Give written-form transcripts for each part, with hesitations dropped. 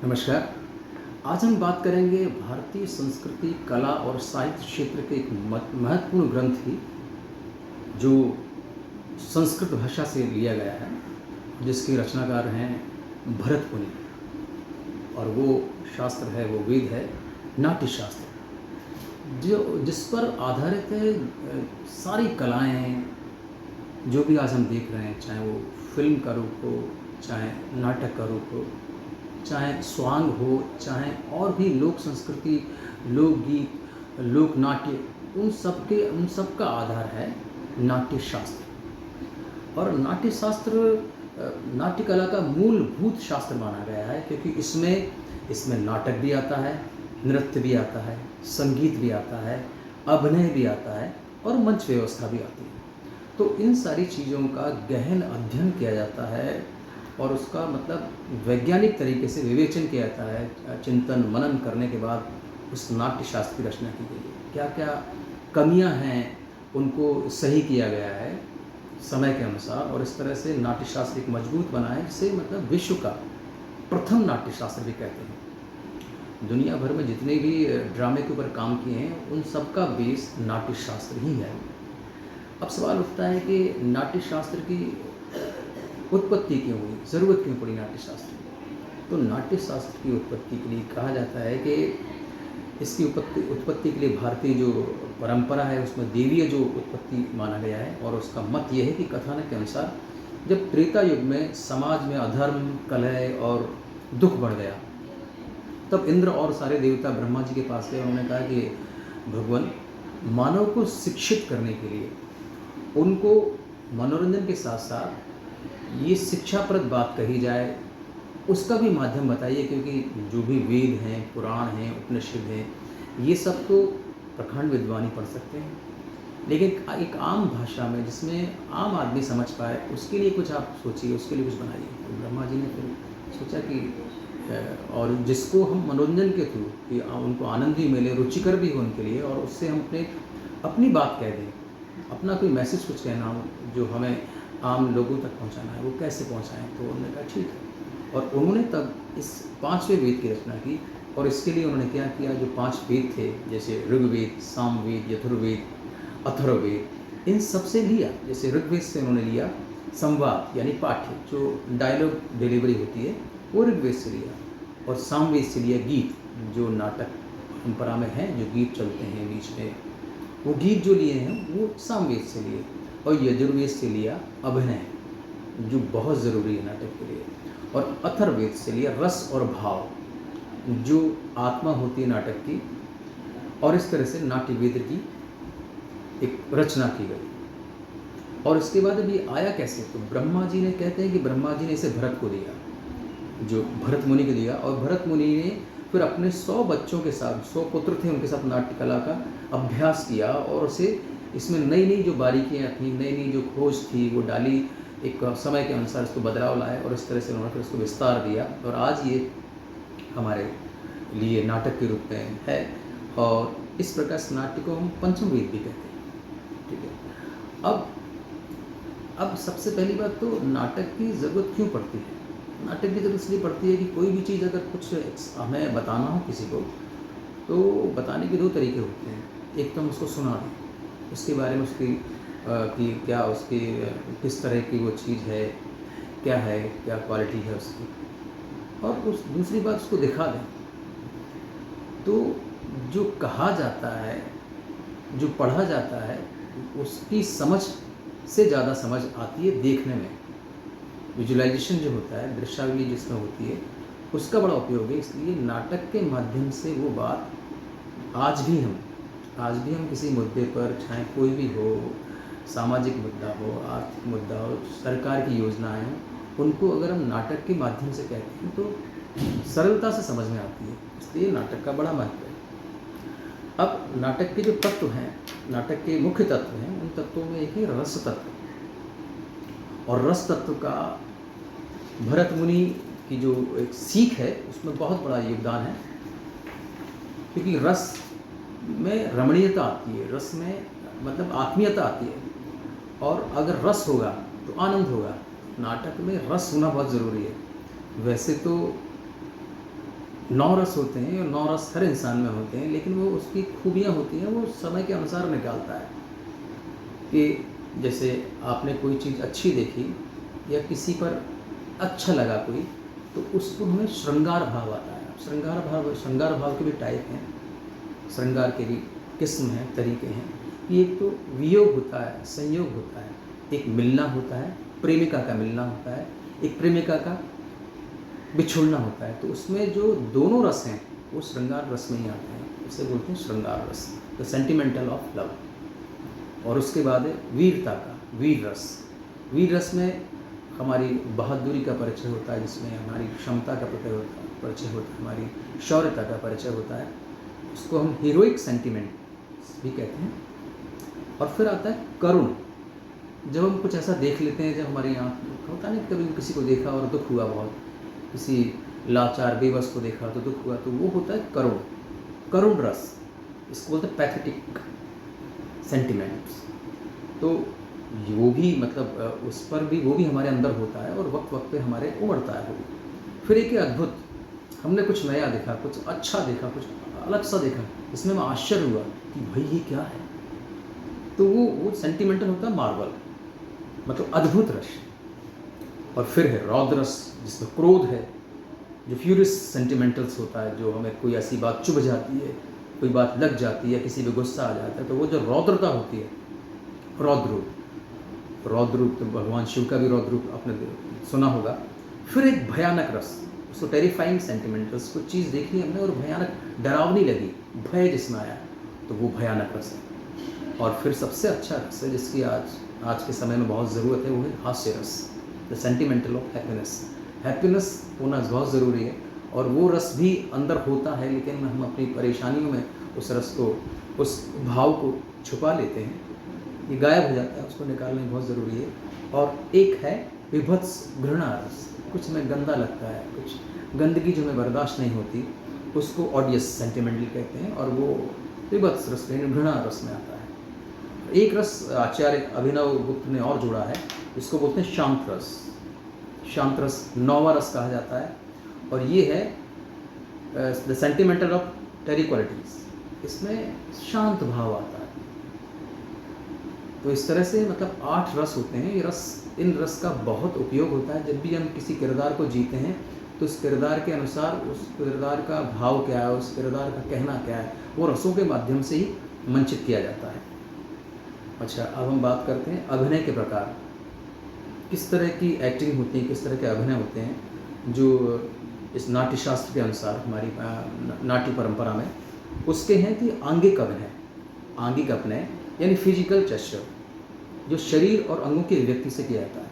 नमस्कार। आज हम बात करेंगे भारतीय संस्कृति, कला और साहित्य क्षेत्र के एक महत्वपूर्ण ग्रंथ की, जो संस्कृत भाषा से लिया गया है, जिसके रचनाकार हैं भरत मुनि। और वो शास्त्र है, वो वेद है, नाट्य शास्त्र, जो जिस पर आधारित है सारी कलाएं, जो भी आज हम देख रहे हैं, चाहे वो फिल्म का रूप हो, चाहे नाटक का रूप हो, चाहे स्वांग हो, चाहे और भी लोक संस्कृति, लोकगीत, लोक नाट्य, उन सब का आधार है नाट्य शास्त्र। और नाट्य शास्त्र नाट्य कला का मूलभूत शास्त्र माना गया है, क्योंकि इसमें नाटक भी आता है, नृत्य भी आता है, संगीत भी आता है, अभिनय भी आता है और मंच व्यवस्था भी आती है। तो इन सारी चीज़ों का गहन अध्ययन किया जाता है और उसका मतलब वैज्ञानिक तरीके से विवेचन किया जाता है। चिंतन मनन करने के बाद उस नाट्य शास्त्र की रचना की गई है। क्या क्या कमियां हैं, उनको सही किया गया है समय के अनुसार, और इस तरह से नाट्य शास्त्र एक मजबूत बना है, जिसे मतलब विश्व का प्रथम नाट्य शास्त्र भी कहते हैं। दुनिया भर में जितने भी ड्रामे के ऊपर काम किए हैं, उन सब का बेस नाट्य शास्त्र ही है। अब सवाल उठता है कि नाट्य शास्त्र की उत्पत्ति क्यों हुई, ज़रूरत क्यों पड़ी नाट्य शास्त्र की। तो नाट्य शास्त्र की उत्पत्ति के लिए कहा जाता है कि इसकी उत्पत्ति के लिए भारतीय जो परंपरा है, उसमें देवीय जो उत्पत्ति माना गया है। और उसका मत यह है कि कथानक के अनुसार जब त्रेता युग में समाज में अधर्म, कलह और दुख बढ़ गया, तब इंद्र और सारे देवता ब्रह्मा जी के पास गए। उन्होंने कहा कि भगवान, मानव को शिक्षित करने के लिए उनको मनोरंजन के साथ साथ ये शिक्षाप्रद बात कही जाए, उसका भी माध्यम बताइए, क्योंकि जो भी वेद हैं, पुराण हैं, उपनिषद हैं, ये सब तो प्रखंड विद्वान ही पढ़ सकते हैं, लेकिन एक आम भाषा में जिसमें आम आदमी समझ पाए, उसके लिए कुछ आप सोचिए, उसके लिए कुछ बनाइए। तो ब्रह्मा जी ने फिर सोचा कि और जिसको हम मनोरंजन के थ्रू कि उनको आनंद भी मिले, रुचिकर भी हो उनके लिए, और उससे हम अपनी बात कह दें, अपना कोई मैसेज कुछ कहना हो जो हमें आम लोगों तक पहुंचाना है, वो कैसे पहुंचाएं। तो उन्होंने कहा ठीक है, और उन्होंने तब इस 5वें वेद की रचना की। और इसके लिए उन्होंने क्या किया, जो 5 वेद थे, जैसे ऋग्वेद, सामवेद, यजुर्वेद, अथर्ववेद, इन सब से लिया। जैसे ऋग्वेद से उन्होंने लिया संवाद यानी पाठ्य, जो डायलॉग डिलीवरी होती है, वो ऋग्वेद से लिया। और सामवेद से लिया गीत, जो नाटक परंपरा में है, जो गीत चलते हैं बीच में, वो गीत जो लिए हैं वो सामवेद से लिए। और यजुर्वेद से लिया अभिनय, जो बहुत ज़रूरी है नाटक के लिए। और अथर्ववेद से लिया रस और भाव, जो आत्मा होती है नाटक की। और इस तरह से नाट्य वेद की एक रचना की गई। और इसके बाद अभी आया कैसे, तो ब्रह्मा जी ने, कहते हैं कि ब्रह्मा जी ने इसे भरत को दिया, जो भरत मुनि को दिया। और भरत मुनि ने फिर अपने 100 बच्चों के साथ, 100 पुत्र थे, उनके साथ नाट्य कला का अभ्यास किया, और उसे इसमें नई नई जो बारीकियाँ थी, नई नई जो खोज थी, वो डाली। एक समय के अनुसार इसको बदलाव लाए, और इस तरह से उन्होंने फिर उसको विस्तार दिया। और आज ये हमारे लिए नाटक के रूप में है। और इस प्रकार से नाट्य को हम पंचम वेद भी कहते हैं। ठीक है। अब सबसे पहली बात तो, नाटक की ज़रूरत क्यों पड़ती है। नाटक की ज़रूरत इसलिए पड़ती है कि कोई भी चीज़ अगर कुछ हमें बताना हो किसी को, तो बताने के 2 तरीके होते हैं। एक तो हम उसको सुना दें, उसके बारे में उसकी कि क्या उसकी किस तरह की वो चीज़ है, क्या क्वालिटी है उसकी। और उस दूसरी बात, उसको दिखा दें। तो जो कहा जाता है, जो पढ़ा जाता है, उसकी समझ से ज़्यादा समझ आती है देखने में। विजुअलाइजेशन जो होता है, दृश्यावली जिसमें होती है, उसका बड़ा उपयोग है। इसलिए नाटक के माध्यम से वो बात आज भी हम किसी मुद्दे पर, चाहे कोई भी हो, सामाजिक मुद्दा हो, आर्थिक मुद्दा हो, सरकार की योजनाएं हों, उनको अगर हम नाटक के माध्यम से कहते हैं तो सरलता से समझ में आती है। इसलिए नाटक का बड़ा महत्व है। अब नाटक के जो तत्व हैं, नाटक के मुख्य तत्व हैं, उन तत्वों में एक है रस तत्व। और रस तत्व का भरत मुनि की जो एक सीख है, उसमें बहुत बड़ा योगदान है। क्योंकि रस में रमणीयता आती है, रस में मतलब आत्मीयता आती है। और अगर रस होगा तो आनंद होगा। नाटक में रस होना बहुत ज़रूरी है। वैसे तो 9 रस होते हैं और 9 रस हर इंसान में होते हैं, लेकिन वो उसकी खूबियाँ होती हैं, वो समय के अनुसार निकालता है। कि जैसे आपने कोई चीज़ अच्छी देखी या किसी पर अच्छा लगा कोई, तो उसको हमें श्रृंगार भाव आता है। श्रृंगार भाव के भी टाइप हैं, श्रृंगार के भी किस्म हैं, तरीके हैं। कि एक तो वियोग होता है, संयोग होता है, एक मिलना होता है, प्रेमिका का मिलना होता है, एक प्रेमिका का बिछुड़ना होता है। तो उसमें जो दोनों रस हैं वो श्रृंगार रस में ही आते हैं, इसे बोलते हैं श्रृंगार रस, द सेंटिमेंटल ऑफ लव। और उसके बाद है वीरता का, वीर रस। वीर रस में हमारी बहादुरी का परिचय होता है, जिसमें हमारी क्षमता का परिचय होता है, हमारी शौर्यता का परिचय होता है। उसको हम हीरोइक सेंटिमेंट भी कहते हैं। और फिर आता है करुण। जब हम कुछ ऐसा देख लेते हैं, जब हमारी आँख होता नहीं, कभी किसी को देखा और दुख हुआ बहुत, किसी लाचार बेबस को देखा तो दुख हुआ, तो वो होता है करुण, करुण रस। इसको बोलते हैं पैथेटिक सेंटिमेंट्स। तो वो भी मतलब उस पर भी वो भी हमारे अंदर होता है और वक्त वक्त पे हमारे उमड़ता है वो भी। फिर एक अद्भुत, हमने कुछ नया देखा, कुछ अच्छा देखा, कुछ अलग सा देखा, इसमें हमें आश्चर्य हुआ कि भाई ये क्या है। तो वो सेंटिमेंटल होता है, मार्वल, मतलब अद्भुत रस। और फिर है रौद्र रस, जिसमें क्रोध है, जो फ्यूरियस सेंटिमेंटल्स होता है, जो हमें कोई ऐसी बात चुभ जाती है, कोई बात लग जाती है, किसी पे गुस्सा आ जाता है, तो वो जो रौद्रता होती है, रौद्र रूप, तो भगवान शिव का भी रौद्र रूप आपने सुना होगा। फिर एक भयानक रस, उसको टेरिफाइंग सेंटिमेंटल्स, कुछ चीज़ देखी हमने और भयानक डरावनी लगी, भय जिसमें आया, तो वो भयानक रस है। और फिर सबसे अच्छा रस है, जिसकी आज के समय में बहुत ज़रूरत है, वो है हास्य रस, the sentimental of happiness. Happiness होना बहुत ज़रूरी है, और वो रस भी अंदर होता है, लेकिन हम अपनी परेशानियों में उस रस को, उस भाव को छुपा लेते हैं, ये गायब हो जाता है, उसको निकालना बहुत ज़रूरी है। और एक है विभत्स घृणा रस, कुछ में गंदा लगता है, कुछ गंदगी जो हमें बर्दाश्त नहीं होती, उसको ऑडियस सेंटिमेंटल कहते हैं, और वो विभत्स रस में, घृणा रस में आता है। एक रस आचार्य अभिनव गुप्त ने और जोड़ा है, इसको बोलते हैं शांत रस। शांत रस 9वां रस कहा जाता है, और ये है the sentimental of terry qualities, इसमें शांत भाव आता है। तो इस तरह से मतलब 8 रस होते हैं। ये रस, इन रस का बहुत उपयोग होता है। जब भी हम किसी किरदार को जीते हैं, तो उस किरदार के अनुसार उस किरदार का भाव क्या है, उस किरदार का कहना क्या है, वो रसों के माध्यम से ही मंचित किया जाता है। अच्छा, अब हम बात करते हैं अभिनय के प्रकार। किस तरह की एक्टिंग होती है, किस तरह के अभिनय होते हैं, जो इस नाट्यशास्त्र के अनुसार हमारी नाट्य परंपरा में उसके हैं कि आंगिक अभिनय। आंगिक अभिनय यानी फिजिकल जेस्चर, जो शरीर और अंगों की अभिव्यक्ति से किया जाता है।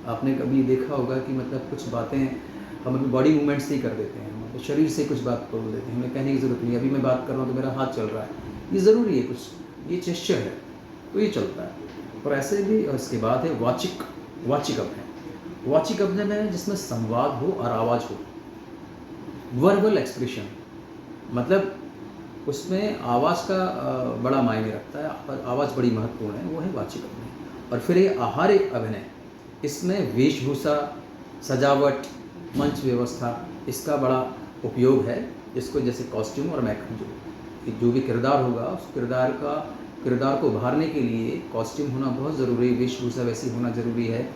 आपने कभी देखा होगा कि मतलब कुछ बातें हम अपनी बॉडी मूवमेंट से ही कर देते हैं, मतलब शरीर से कुछ बात बोल देते हैं, हमें कहने की ज़रूरत नहीं। अभी मैं बात कर रहा हूँ तो मेरा हाथ चल रहा है, ये ज़रूरी है, कुछ ये जेस्चर है, तो ये चलता है। और ऐसे भी, और इसके बाद है वाचिक अभिनय। वाचिक अभिनय में जिसमें संवाद हो और आवाज़ हो, वर्बल एक्सप्रेशन, मतलब उसमें आवाज़ का बड़ा मायने रखता है, और आवाज़ बड़ी महत्वपूर्ण है, वो है वाचिक अभिनय। और फिर ये आहारिक अभिनय, इसमें वेशभूषा, सजावट, मंच व्यवस्था, इसका बड़ा उपयोग है। इसको जैसे कॉस्ट्यूम और मेकअप, जो भी किरदार होगा, उस किरदार को उभारने के लिए कॉस्ट्यूम होना बहुत ज़रूरी है, वेशभूषा वैसी होना ज़रूरी है,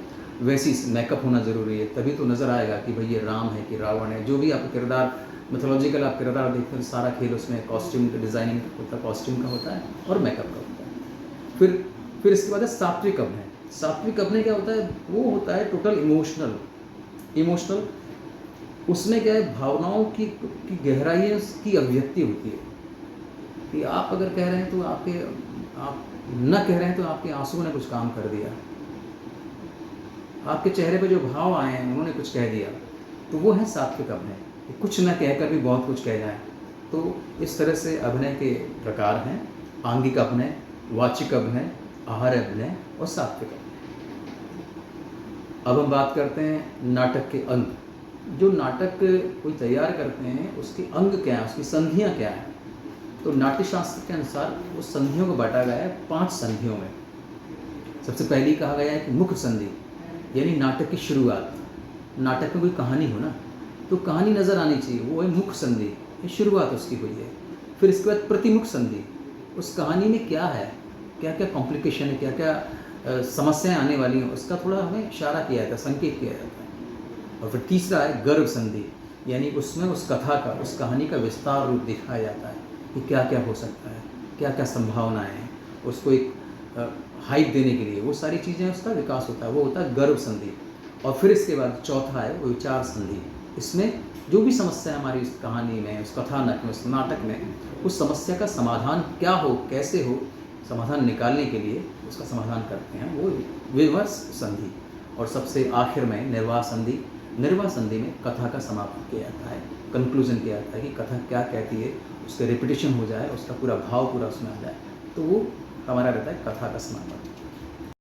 वैसी मेकअप होना ज़रूरी है, तभी तो नज़र आएगा कि भाई ये राम है कि रावण है। जो भी आप किरदार, मिथोलॉजिकल आप किरदार देखते हैं, सारा खेल उसमें कॉस्ट्यूम का डिज़ाइनिंग होता है, कॉस्ट्यूम का होता है और मेकअप का होता है। फिर इसके बाद है सात्विक अभिनय। सात्विक अभिनय क्या होता है? वो होता है टोटल इमोशनल। उसमें क्या है, भावनाओं की गहराई की अभिव्यक्ति होती है कि आप अगर कह रहे हैं तो आप न कह रहे हैं तो आपके आंसुओं ने कुछ काम कर दिया, आपके चेहरे पे जो भाव आए हैं उन्होंने कुछ कह दिया, तो वो है सात्विक अभिनय। कुछ न कहकर भी बहुत कुछ कह जाए। तो इस तरह से अभिनय के प्रकार हैं: आंगिक अभिनय, वाचिक अभिनय, आहार अभिनय और सात्विक अभिनय। अब हम बात करते हैं नाटक के अंग। जो नाटक कोई तैयार करते हैं उसके अंग क्या है, उसकी संधियाँ क्या हैं? तो नाट्यशास्त्र के अनुसार उस संधियों को बांटा गया है 5 संधियों में। सबसे पहली कहा गया है कि मुख्य संधि, यानी नाटक की शुरुआत। नाटक में कोई कहानी हो ना, तो कहानी नज़र आनी चाहिए, वो है मुख संधि, ये शुरुआत उसकी हुई है। फिर इसके बाद प्रतिमुख संधि, उस कहानी में क्या है, क्या क्या कॉम्प्लिकेशन है, क्या क्या समस्याएं आने वाली हैं, उसका थोड़ा हमें इशारा किया जाता है, संकेत किया जाता है। और फिर तीसरा है गर्भ संधि, यानी उसमें उस कथा का, उस कहानी का विस्तार रूप दिखाया जाता है कि क्या क्या हो सकता है, क्या क्या संभावनाएं हैं, उसको एक हाइप देने के लिए वो सारी चीज़ें, उसका विकास होता है, वो होता है गर्भ संधि। और फिर इसके बाद चौथा है वो विचार संधि। इसमें जो भी समस्या हमारी उस कहानी में, उस कथानक में, उस नाटक में, उस समस्या का समाधान क्या हो, कैसे हो, समाधान निकालने के लिए उसका समाधान करते हैं, वो विमर्श संधि। और सबसे आखिर में निर्वाह संधि। निर्वाह संधि में कथा का समापन किया जाता है, कंक्लूजन किया जाता है कि कथा क्या कहती है, उसके रिपीटिशन हो जाए, उसका पूरा भाव पूरा उसमें आ जाए, तो वो हमारा रहता है कथा का समापन।